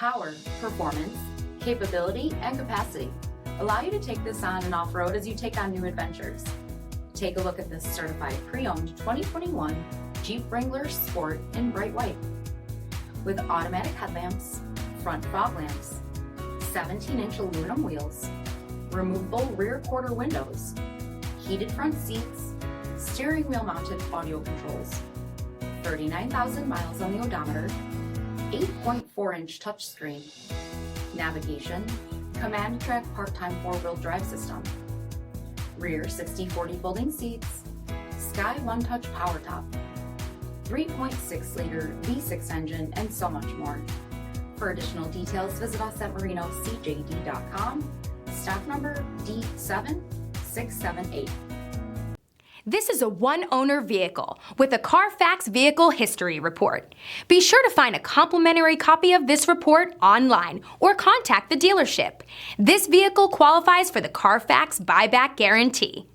power, performance, capability, and capacity allow you to take this on and off-road as you take on new adventures. Take a look at this certified pre-owned 2021 Jeep Wrangler Sport in bright white. With automatic headlamps, front fog lamps, 17-inch aluminum wheels, removable rear quarter windows, heated front seats, steering wheel mounted audio controls, 39,000 miles on the odometer, 8.4-inch touchscreen, navigation, command track part-time four-wheel drive system, rear 60/40 folding seats, Sky One Touch power top, 3.6-liter V6 engine, and so much more. For additional details, visit us at marinocjd.com, stock number D7678. This is a one-owner vehicle with a Carfax Vehicle History Report. Be sure to find a complimentary copy of this report online or contact the dealership. This vehicle qualifies for the Carfax Buyback Guarantee.